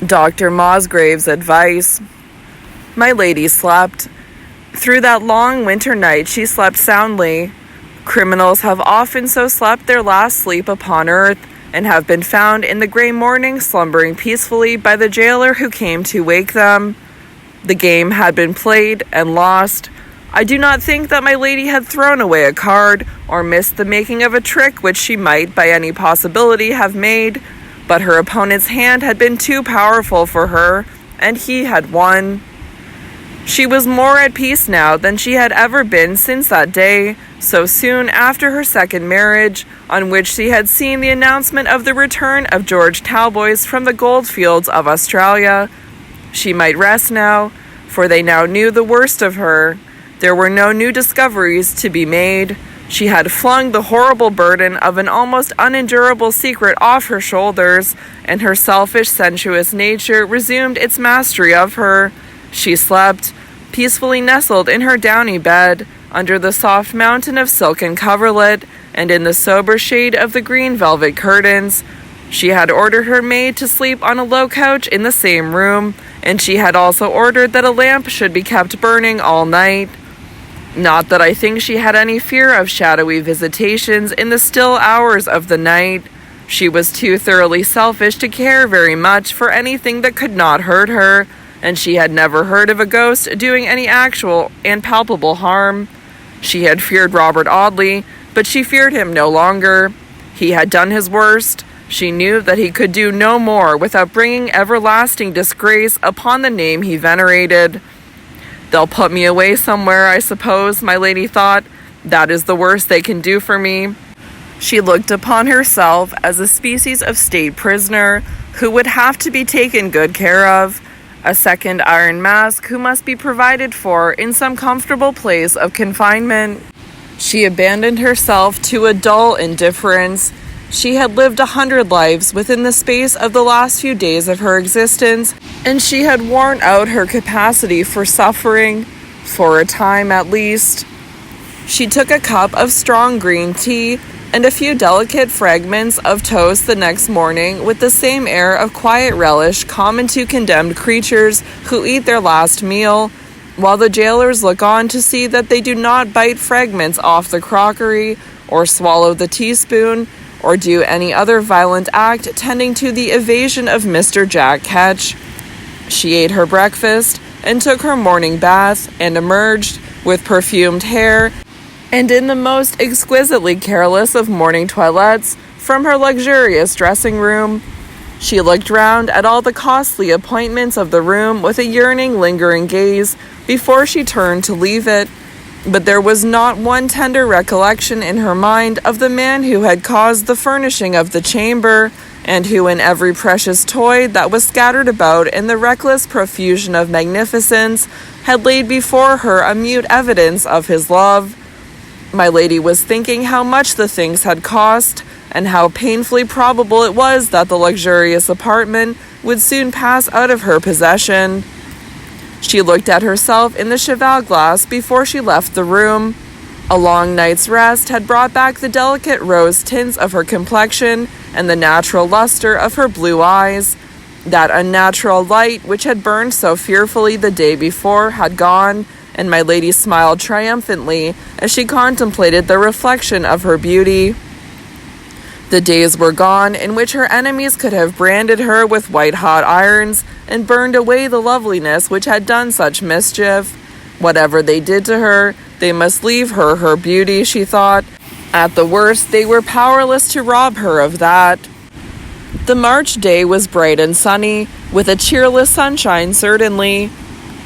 Dr. Mosgrave's advice. My lady slept. Through that long winter night she slept soundly. Criminals have often so slept their last sleep upon earth, and have been found in the grey morning slumbering peacefully by the jailer who came to wake them. The game had been played and lost. I do not think that my lady had thrown away a card, or missed the making of a trick which she might by any possibility have made, but her opponent's hand had been too powerful for her, and he had won. She was more at peace now than she had ever been since that day, so soon after her second marriage, on which she had seen the announcement of the return of George Talboys from the goldfields of Australia. She might rest now, for they now knew the worst of her. There were no new discoveries to be made. She had flung the horrible burden of an almost unendurable secret off her shoulders, and her selfish, sensuous nature resumed its mastery of her. She slept, peacefully nestled in her downy bed, under the soft mountain of silken coverlet, and in the sober shade of the green velvet curtains. She had ordered her maid to sleep on a low couch in the same room, and she had also ordered that a lamp should be kept burning all night. Not that I think she had any fear of shadowy visitations in the still hours of the night. She was too thoroughly selfish to care very much for anything that could not hurt her, and she had never heard of a ghost doing any actual and palpable harm. She had feared Robert Audley, but she feared him no longer. He had done his worst. She knew that he could do no more without bringing everlasting disgrace upon the name he venerated. They'll put me away somewhere, I suppose, my lady thought. That is the worst they can do for me. She looked upon herself as a species of state prisoner who would have to be taken good care of, a second Iron Mask who must be provided for in some comfortable place of confinement. She abandoned herself to a dull indifference. She had lived 100 lives within the space of the last few days of her existence, and she had worn out her capacity for suffering, for a time at least. She took a cup of strong green tea and a few delicate fragments of toast the next morning with the same air of quiet relish common to condemned creatures who eat their last meal, while the jailers look on to see that they do not bite fragments off the crockery, or swallow the teaspoon, or do any other violent act tending to the evasion of Mr. Jack Ketch. She ate her breakfast, and took her morning bath, and emerged, with perfumed hair, and in the most exquisitely careless of morning toilettes, from her luxurious dressing-room. She looked round at all the costly appointments of the room with a yearning, lingering gaze before she turned to leave it, but there was not one tender recollection in her mind of the man who had caused the furnishing of the chamber, and who in every precious toy that was scattered about in the reckless profusion of magnificence had laid before her a mute evidence of his love. My lady was thinking how much the things had cost, and how painfully probable it was that the luxurious apartment would soon pass out of her possession. She looked at herself in the cheval glass before she left the room. A long night's rest had brought back the delicate rose tints of her complexion and the natural luster of her blue eyes. That unnatural light which had burned so fearfully the day before had gone, and my lady smiled triumphantly as she contemplated the reflection of her beauty. The days were gone in which her enemies could have branded her with white-hot irons and burned away the loveliness which had done such mischief. Whatever they did to her, they must leave her her beauty, she thought. At the worst, they were powerless to rob her of that. The March day was bright and sunny, with a cheerless sunshine certainly.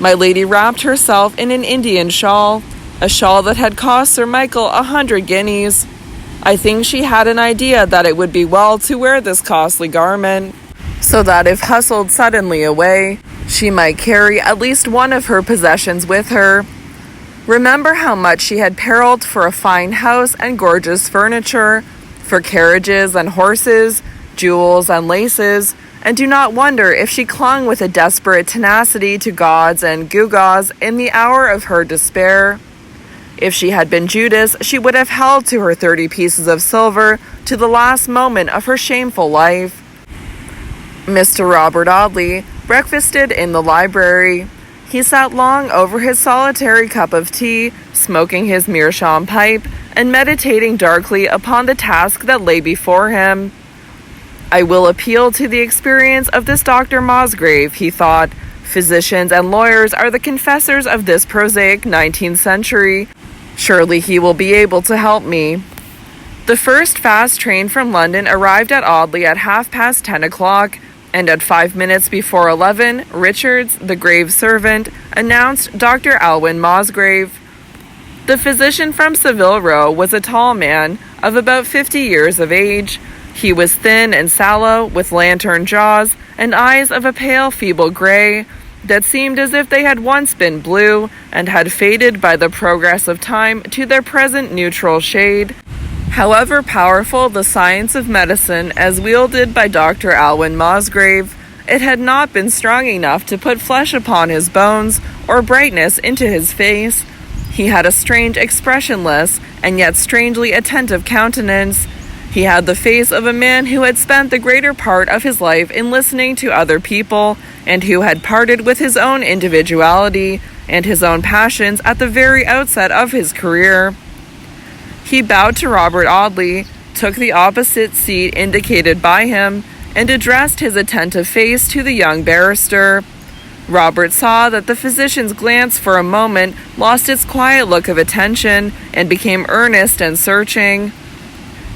My lady wrapped herself in an Indian shawl, a shawl that had cost Sir Michael 100 guineas. I think she had an idea that it would be well to wear this costly garment, so that if hustled suddenly away, she might carry at least one of her possessions with her. Remember how much she had periled for a fine house and gorgeous furniture, for carriages and horses, jewels and laces, and do not wonder if she clung with a desperate tenacity to gauds and gewgaws in the hour of her despair. If she had been Judas, she would have held to her 30 pieces of silver to the last moment of her shameful life. Mr. Robert Audley breakfasted in the library. He sat long over his solitary cup of tea, smoking his meerschaum pipe, and meditating darkly upon the task that lay before him. I will appeal to the experience of this Dr. Mosgrave, he thought. Physicians and lawyers are the confessors of this prosaic 19th century. Surely he will be able to help me. The first fast train from London arrived at Audley at 10:30, and at 5 minutes before 11, Richards, the grave servant, announced Dr. Alwyn Mosgrave. The physician from Savile Row was a tall man of about 50 years of age. He was thin and sallow, with lantern jaws and eyes of a pale, feeble gray that seemed as if they had once been blue and had faded by the progress of time to their present neutral shade. However powerful the science of medicine as wielded by Dr. Alwyn Mosgrave, it had not been strong enough to put flesh upon his bones or brightness into his face. He had a strange, expressionless, and yet strangely attentive countenance. He had the face of a man who had spent the greater part of his life in listening to other people, and who had parted with his own individuality and his own passions at the very outset of his career. He bowed to Robert Audley, took the opposite seat indicated by him, and addressed his attentive face to the young barrister. Robert saw that the physician's glance for a moment lost its quiet look of attention and became earnest and searching.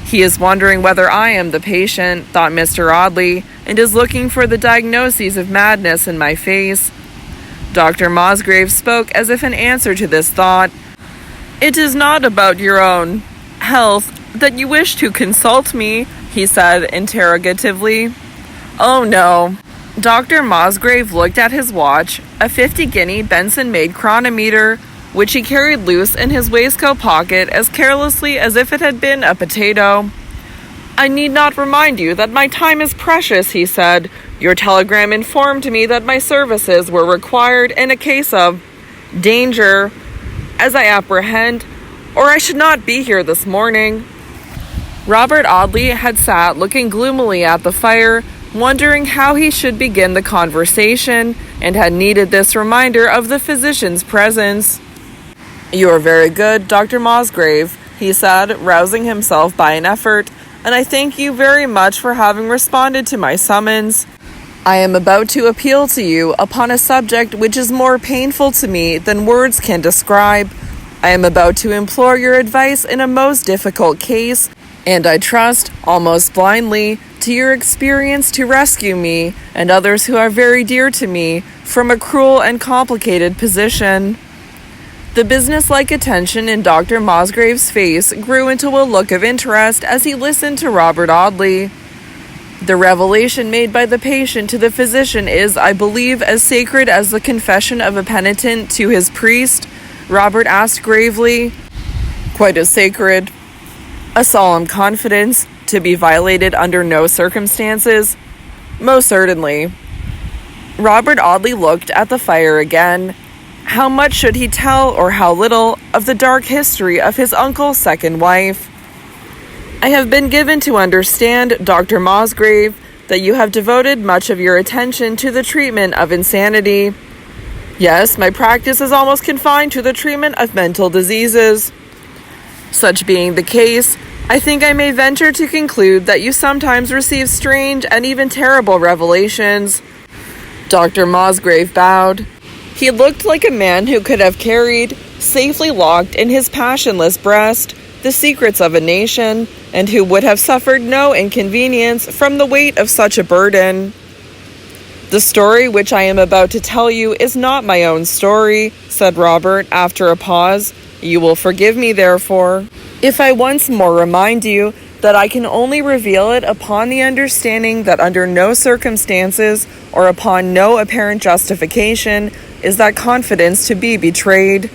He is wondering whether I am the patient, thought Mr. Audley, and is looking for the diagnoses of madness in my face. Dr. Mosgrave spoke as if in answer to this thought. "It is not about your own health that you wish to consult me," he said interrogatively. "Oh, no." Dr. Mosgrave looked at his watch, a 50-guinea Benson-made chronometer, which he carried loose in his waistcoat pocket as carelessly as if it had been a potato. "I need not remind you that my time is precious," he said. "Your telegram informed me that my services were required in a case of danger, as I apprehend, or I should not be here this morning." Robert Audley had sat looking gloomily at the fire, wondering how he should begin the conversation, and had needed this reminder of the physician's presence. "You are very good, Dr. Mosgrave," he said, rousing himself by an effort, "and I thank you very much for having responded to my summons. I am about to appeal to you upon a subject which is more painful to me than words can describe. I am about to implore your advice in a most difficult case, and I trust, almost blindly, to your experience to rescue me, and others who are very dear to me, from a cruel and complicated position." The businesslike attention in Dr. Mosgrave's face grew into a look of interest as he listened to Robert Audley. "The revelation made by the patient to the physician is, I believe, as sacred as the confession of a penitent to his priest?" Robert asked gravely. "Quite as sacred." "A solemn confidence, to be violated under no circumstances?" "Most certainly." Robert Audley looked at the fire again. How much should he tell, or how little, of the dark history of his uncle's second wife? "I have been given to understand, Dr. Mosgrave, that you have devoted much of your attention to the treatment of insanity." "Yes, my practice is almost confined to the treatment of mental diseases." "Such being the case, I think I may venture to conclude that you sometimes receive strange and even terrible revelations." Dr. Mosgrave bowed. He looked like a man who could have carried, safely locked in his passionless breast, the secrets of a nation, and who would have suffered no inconvenience from the weight of such a burden. "The story which I am about to tell you is not my own story," said Robert after a pause. "You will forgive me, therefore, if I once more remind you that I can only reveal it upon the understanding that under no circumstances or upon no apparent justification is that confidence to be betrayed."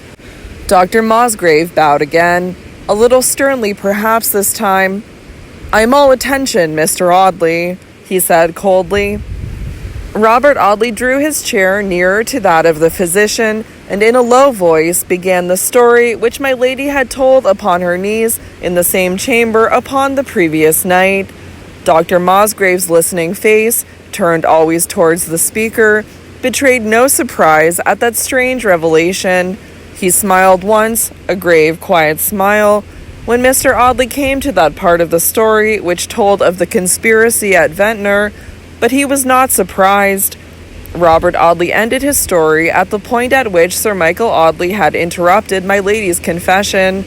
Dr. Mosgrave bowed again, a little sternly perhaps this time. "I am all attention, Mr. Audley," he said coldly. Robert Audley drew his chair nearer to that of the physician, and in a low voice began the story which my lady had told upon her knees in the same chamber upon the previous night. Dr. Mosgrave's listening face turned always towards the speaker, betrayed no surprise at that strange revelation. He smiled once, a grave, quiet smile, when Mr. Audley came to that part of the story which told of the conspiracy at Ventnor, but he was not surprised. Robert Audley ended his story at the point at which Sir Michael Audley had interrupted my lady's confession.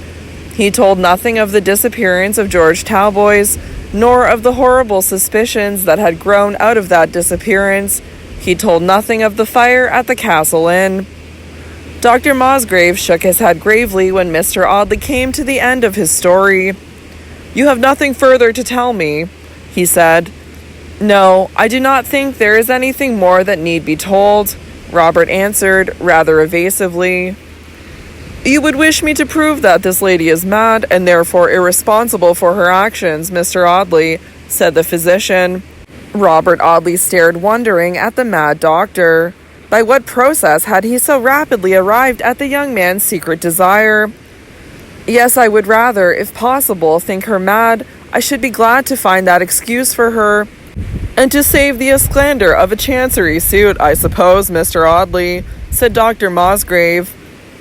He told nothing of the disappearance of George Talboys, nor of the horrible suspicions that had grown out of that disappearance. He told nothing of the fire at the Castle Inn. Dr. Mosgrave shook his head gravely when Mr. Audley came to the end of his story. "You have nothing further to tell me," he said. "No, I do not think there is anything more that need be told," Robert answered, rather evasively. "You would wish me to prove that this lady is mad, and therefore irresponsible for her actions, Mr. Audley," said the physician. Robert Audley stared wondering at the mad doctor. By what process had he so rapidly arrived at the young man's secret desire? "Yes, I would rather, if possible, think her mad. I should be glad to find that excuse for her. And to save the esclandre of a chancery suit, I suppose, Mr. Audley," said Dr. Mosgrave.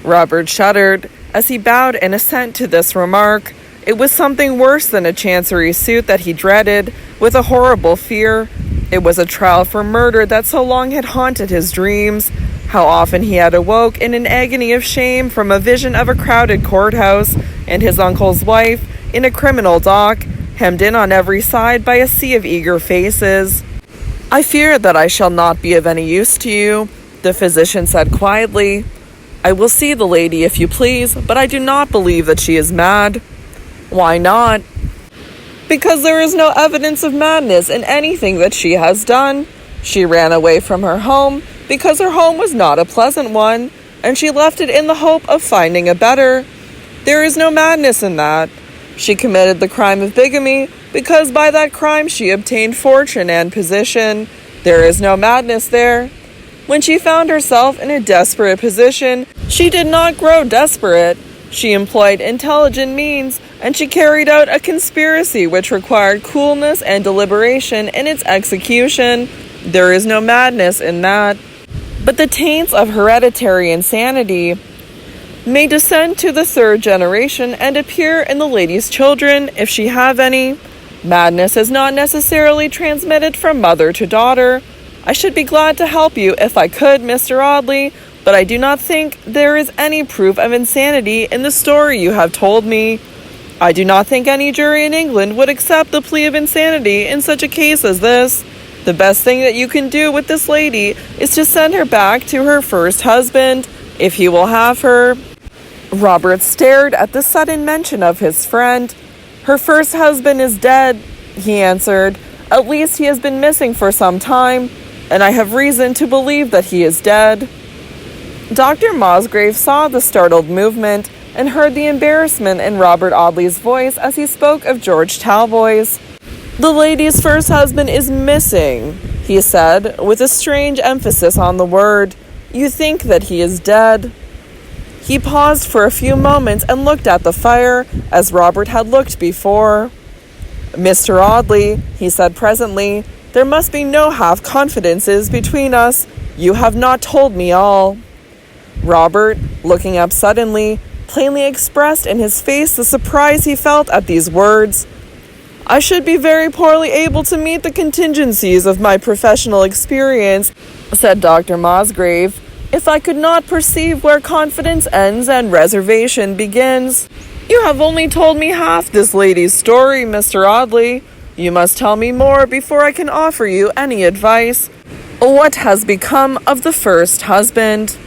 Robert shuddered as he bowed in assent to this remark. It was something worse than a chancery suit that he dreaded, with a horrible fear. It was a trial for murder that so long had haunted his dreams. How often he had awoke in an agony of shame from a vision of a crowded courthouse and his uncle's wife in a criminal dock, hemmed in on every side by a sea of eager faces. "I fear that I shall not be of any use to you," the physician said quietly. "I will see the lady if you please, but I do not believe that she is mad." "Why not?" "Because there is no evidence of madness in anything that she has done. She ran away from her home because her home was not a pleasant one, and she left it in the hope of finding a better. There is no madness in that. She committed the crime of bigamy because by that crime she obtained fortune and position. There is no madness there. When she found herself in a desperate position, she did not grow desperate. She employed intelligent means, and she carried out a conspiracy which required coolness and deliberation in its execution. There is no madness in that. But the taints of hereditary insanity may descend to the third generation and appear in the lady's children, if she have any. Madness is not necessarily transmitted from mother to daughter. I should be glad to help you if I could, Mr. Audley, but I do not think there is any proof of insanity in the story you have told me. I do not think any jury in England would accept the plea of insanity in such a case as this. The best thing that you can do with this lady is to send her back to her first husband, if he will have her." Robert stared at the sudden mention of his friend. "Her first husband is dead," he answered. "At least he has been missing for some time, and I have reason to believe that he is dead." Dr. Mosgrave saw the startled movement and heard the embarrassment in Robert Audley's voice as he spoke of George Talboys. "The lady's first husband is missing," he said, with a strange emphasis on the word. "You think that he is dead." He paused for a few moments and looked at the fire, as Robert had looked before. "Mr. Audley," he said presently, "there must be no half-confidences between us. You have not told me all." Robert, looking up suddenly, plainly expressed in his face the surprise he felt at these words. "I should be very poorly able to meet the contingencies of my professional experience," said Dr. Mosgrave, "if I could not perceive where confidence ends and reservation begins. You have only told me half this lady's story, Mr. Audley. You must tell me more before I can offer you any advice. What has become of the first husband?"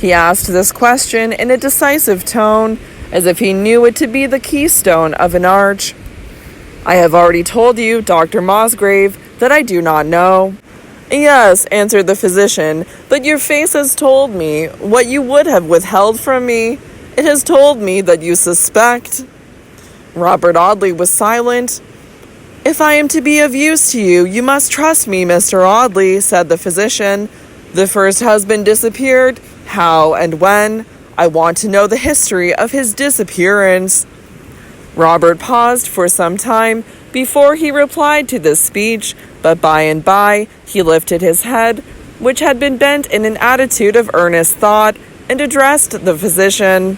He asked this question in a decisive tone, as if he knew it to be the keystone of an arch. "I have already told you, Dr. Mosgrave, that I do not know." "Yes," answered the physician, "but your face has told me what you would have withheld from me. It has told me that you suspect." Robert Audley was silent. "If I am to be of use to you, you must trust me, Mr. Audley," said the physician. "The first husband disappeared. How and when? I want to know the history of his disappearance." Robert paused for some time, before he replied to this speech, but by and by he lifted his head, which had been bent in an attitude of earnest thought, and addressed the physician.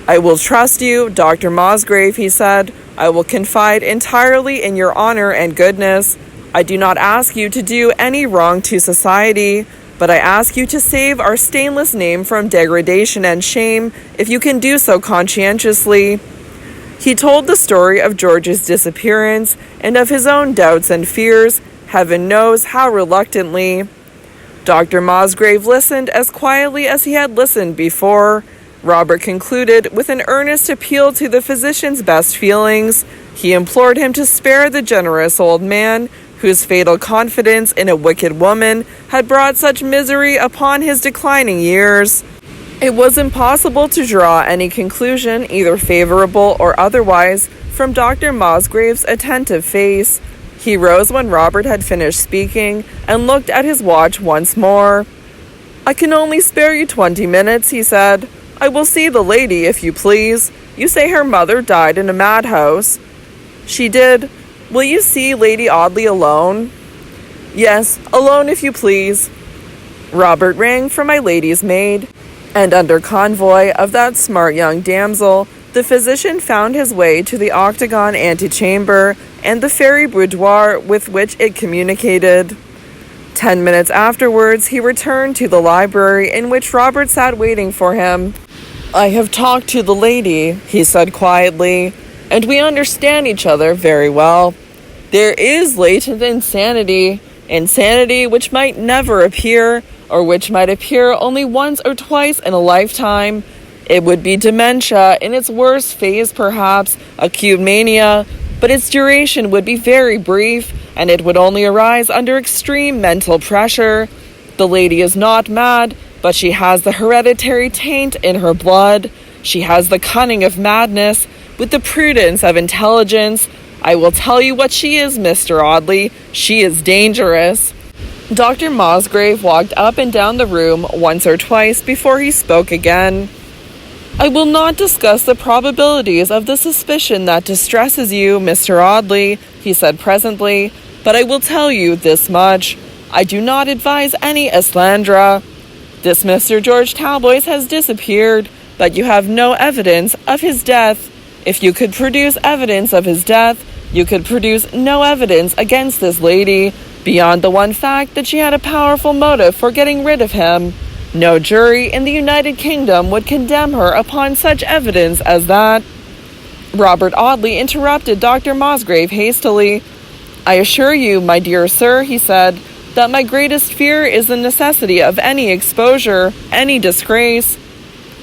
"I will trust you, Dr. Mosgrave," he said. "I will confide entirely in your honor and goodness. I do not ask you to do any wrong to society, but I ask you to save our stainless name from degradation and shame, if you can do so conscientiously." He told the story of George's disappearance and of his own doubts and fears, heaven knows how reluctantly. Dr. Mosgrave listened as quietly as he had listened before. Robert concluded with an earnest appeal to the physician's best feelings. He implored him to spare the generous old man, whose fatal confidence in a wicked woman had brought such misery upon his declining years. It was impossible to draw any conclusion, either favorable or otherwise, from Dr. Mosgrave's attentive face. He rose when Robert had finished speaking and looked at his watch once more. "I can only spare you 20 minutes, he said. "I will see the lady, if you please. You say her mother died in a madhouse." "She did. Will you see Lady Audley alone?" "Yes, alone, if you please." Robert rang for my lady's maid, and under convoy of that smart young damsel, the physician found his way to the octagon antechamber and the fairy boudoir with which it communicated. 10 minutes afterwards, he returned to the library in which Robert sat waiting for him. "I have talked to the lady," he said quietly, "and we understand each other very well. There is latent insanity which might never appear, or which might appear only once or twice in a lifetime. It would be dementia in its worst phase, perhaps, acute mania, but its duration would be very brief, and it would only arise under extreme mental pressure. The lady is not mad, but she has the hereditary taint in her blood. She has the cunning of madness, with the prudence of intelligence. I will tell you what she is, Mr. Audley. She is dangerous." Dr. Mosgrave walked up and down the room once or twice before he spoke again. "I will not discuss the probabilities of the suspicion that distresses you, Mr. Audley," he said presently, "but I will tell you this much. I do not advise any eslandra. This Mr. George Talboys has disappeared, but you have no evidence of his death. If you could produce evidence of his death, you could produce no evidence against this lady, beyond the one fact that she had a powerful motive for getting rid of him. No jury in the United Kingdom would condemn her upon such evidence as that." Robert Audley interrupted Dr. Mosgrave hastily. "I assure you, my dear sir," he said, "that my greatest fear is the necessity of any exposure, any disgrace."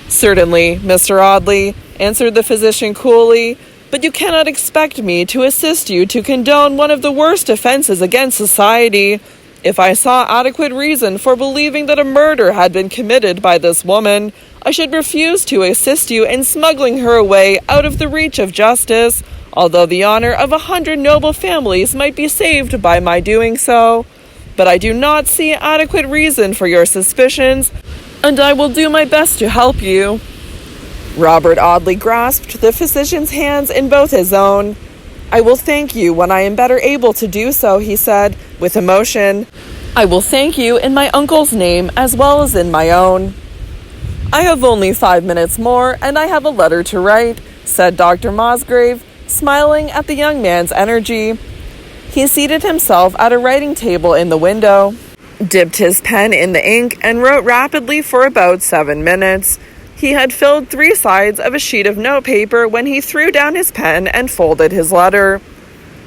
"Certainly, Mr. Audley," answered the physician coolly, "but you cannot expect me to assist you to condone one of the worst offenses against society. If I saw adequate reason for believing that a murder had been committed by this woman, I should refuse to assist you in smuggling her away out of the reach of justice, although the honor of 100 noble families might be saved by my doing so. But I do not see adequate reason for your suspicions, and I will do my best to help you." Robert Audley grasped the physician's hands in both his own. "I will thank you when I am better able to do so," he said, with emotion. "I will thank you in my uncle's name as well as in my own." "I have only 5 minutes more, and I have a letter to write," said Dr. Mosgrave, smiling at the young man's energy. He seated himself at a writing table in the window, dipped his pen in the ink, and wrote rapidly for about 7 minutes. He had filled 3 sides of a sheet of notepaper when he threw down his pen and folded his letter.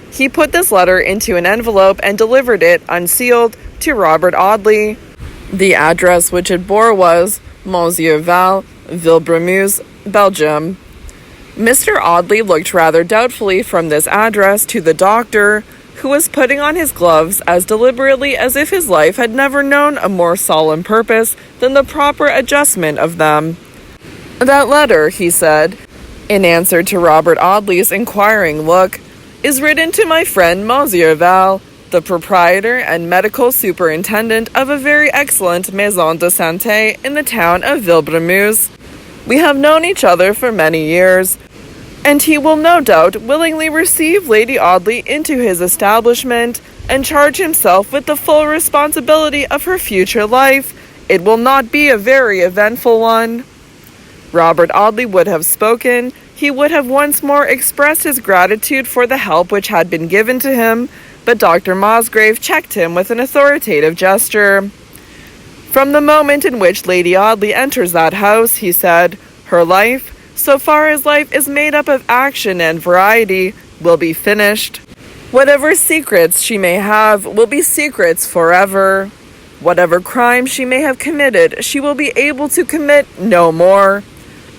He put this letter into an envelope and delivered it, unsealed, to Robert Audley. The address which it bore was Monsieur Val, Villebremeuse, Belgium. Mr. Audley looked rather doubtfully from this address to the doctor, who was putting on his gloves as deliberately as if his life had never known a more solemn purpose than the proper adjustment of them. "That letter," he said, in answer to Robert Audley's inquiring look, "is written to my friend Monsieur Val, the proprietor and medical superintendent of a very excellent maison de santé in the town of Villebremeuse. We have known each other for many years. and he will no doubt willingly receive Lady Audley into his establishment and charge himself with the full responsibility of her future life. It will not be a very eventful one." Robert Audley would have spoken. He would have once more expressed his gratitude for the help which had been given to him, but Dr. Mosgrave checked him with an authoritative gesture. "From the moment in which Lady Audley enters that house," he said, "her life, so far as life is made up of action and variety, will be finished. Whatever secrets she may have will be secrets forever. Whatever crime she may have committed, she will be able to commit no more.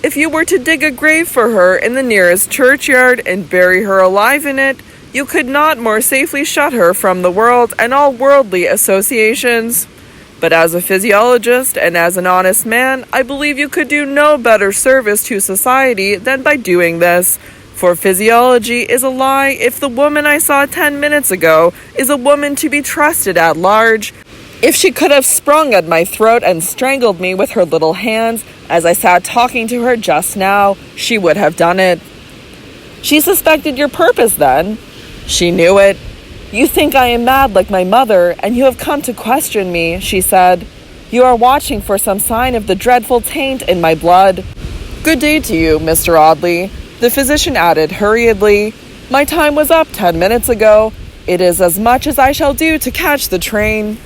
If you were to dig a grave for her in the nearest churchyard and bury her alive in it, you could not more safely shut her from the world and all worldly associations. But as a physiologist and as an honest man, I believe you could do no better service to society than by doing this. For physiology is a lie if the woman I saw 10 minutes ago is a woman to be trusted at large. If she could have sprung at my throat and strangled me with her little hands as I sat talking to her just now, she would have done it." "She suspected your purpose, then?" "She knew it. 'You think I am mad like my mother, and you have come to question me,' she said. 'You are watching for some sign of the dreadful taint in my blood.' Good day to you, Mr. Audley," the physician added hurriedly. "My time was up 10 minutes ago. It is as much as I shall do to catch the train."